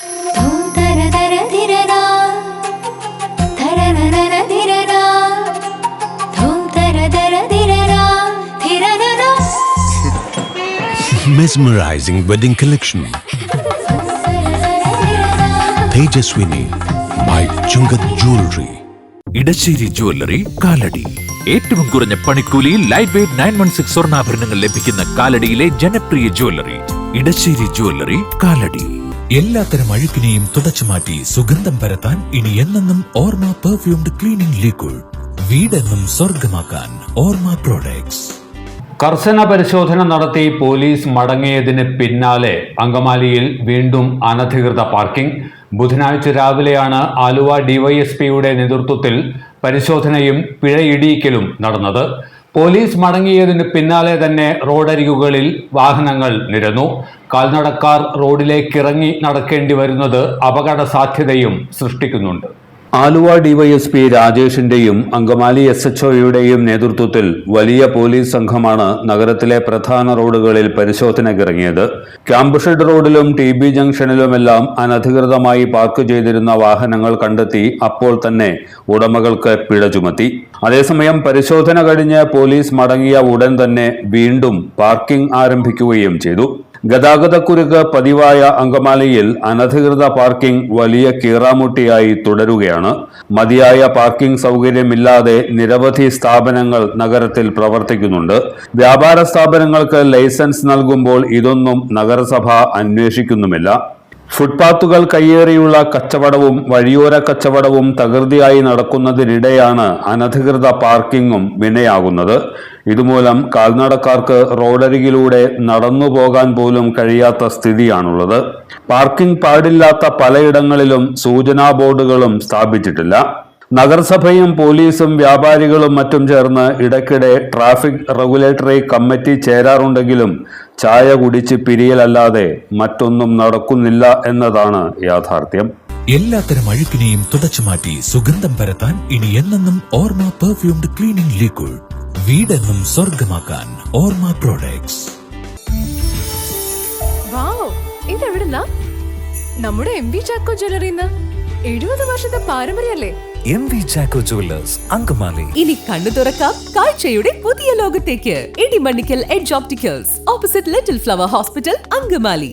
Mesmerizing wedding collection. Tejaswini by Chungat Jewelry. Edassery jewellery Kalady. ഏറ്റവും കുറഞ്ഞ പണിക്കൂലിയിൽ ലൈറ്റ് വെയ്റ്റ് 916 സ്വർണ്ണാഭരണങ്ങൾ ലഭിക്കുന്ന കാലടിയിലെ ജനപ്രിയ ജ്വല്ലറി ഇടശ്ശേരി ജ്വല്ലറി കാലടി. എല്ലാത്തരം അഴുക്കിനെയും തുടച്ചുമാറ്റി സുഗന്ധം പരത്താൻ ഇനി എന്നെന്നും ഓർമ്മ പെർഫ്യൂംഡ് ക്ലീനിംഗ് ലിക്വിഡ്. വീടെന്നും സ്വർഗമാക്കാൻ ഓർമ്മ പ്രോഡക്ട്സ്. കർശന പരിശോധന നടത്തി പോലീസ് മടങ്ങിയതിന് പിന്നാലെ അങ്കമാലിയിൽ വീണ്ടും അനധികൃത പാർക്കിംഗ്. ബുധനാഴ്ച രാവിലെയാണ് ആലുവ ഡിവൈഎസ്പിയുടെ നേതൃത്വത്തിൽ പരിശോധനയും പിഴയിടിയിക്കലും നടന്നത്. പോലീസ് മടങ്ങിയതിന് പിന്നാലെ തന്നെ റോഡരികുകളിൽ വാഹനങ്ങൾ നിരന്നു. കാൽനടക്കാർ റോഡിലേക്കിറങ്ങി നടക്കേണ്ടി വരുന്നത് അപകട സാധ്യതയും സൃഷ്ടിക്കുന്നുണ്ട്. ആലുവ ഡിവൈഎസ്പി രാജേഷിന്റെയും അങ്കമാലി SHOയുടെയും നേതൃത്വത്തിൽ വലിയ പോലീസ് സംഘമാണ് നഗരത്തിലെ പ്രധാന റോഡുകളിൽ പരിശോധനയ്ക്കിറങ്ങിയത്. ക്യാമ്പ് റോഡിലും TB ജംഗ്ഷനിലുമെല്ലാം അനധികൃതമായി പാർക്ക് ചെയ്തിരുന്ന വാഹനങ്ങൾ കണ്ടെത്തി അപ്പോൾ തന്നെ ഉടമകൾക്ക് പിഴ ചുമത്തി. അതേസമയം പരിശോധന കഴിഞ്ഞ് പോലീസ് മടങ്ങിയ ഉടൻ തന്നെ വീണ്ടും പാർക്കിംഗ് ആരംഭിക്കുകയും ചെയ്തു. ഗതാഗതക്കുരുക്ക് പതിവായ അങ്കമാലിയിൽ അനധികൃത പാർക്കിംഗ് വലിയ കീറാമുട്ടിയായി തുടരുകയാണ്. മതിയായ പാർക്കിംഗ് സൗകര്യമില്ലാതെ നിരവധി സ്ഥാപനങ്ങൾ നഗരത്തിൽ പ്രവർത്തിക്കുന്നുണ്ട്. വ്യാപാര സ്ഥാപനങ്ങൾക്ക് ലൈസൻസ് നൽകുമ്പോൾ ഇതൊന്നും നഗരസഭ അന്വേഷിക്കുന്നുമില്ല. ഫുട്പാത്തുകൾ കയ്യേറിയുള്ള കച്ചവടവും വഴിയോര കച്ചവടവും തകൃതിയായി നടക്കുന്നതിനിടെയാണ് അനധികൃത പാർക്കിങ്ങും വിനയാകുന്നത്. ഇതുമൂലം കാൽനടക്കാർക്ക് റോഡരികിലൂടെ നടന്നു പോകാൻ പോലും കഴിയാത്ത സ്ഥിതിയാണുള്ളത്. പാർക്കിംഗ് പാടില്ലാത്ത പലയിടങ്ങളിലും സൂചനാ ബോർഡുകളും സ്ഥാപിച്ചിട്ടില്ല. നഗരസഭയും പോലീസും വ്യാപാരികളും മറ്റും ചേർന്ന് ഇടയ്ക്കിടെ ട്രാഫിക് റെഗുലേറ്ററി കമ്മിറ്റി ചേരാറുണ്ടെങ്കിലും ചായ കുടിച്ച് പിരിയലല്ലാതെ മറ്റൊന്നും നടക്കുന്നില്ല എന്നതാണ് യാഥാർത്ഥ്യം. എല്ലാത്തരം അഴുക്കിനെയും തുടച്ചുമാറ്റി സുഗന്ധം പരത്താൻ ഇനി എന്നെന്നും ഓർമ്മ പെർഫ്യൂംഡ് ക്ലീനിംഗ് ലിക്വിഡ്. വീടെന്നും സ്വർഗമാക്കാൻ ഓർമ്മ പ്രോഡക്ട്സ്. ഇതെവിടുന്നാ? നമ്മുടെ MV ചാക്കോ ജ്വല്ലറിന്ന് 70 വർഷത്തെ പാരമ്പര്യല്ലേ? MV Chacko jewellers Angamaly. ഇനി കണ്ണു തുറക്കാം കാഴ്ചയുടെ പുതിയ ലോകത്തേക്ക്. Edimannickal edge opticals, opposite little flower hospital, Angamaly.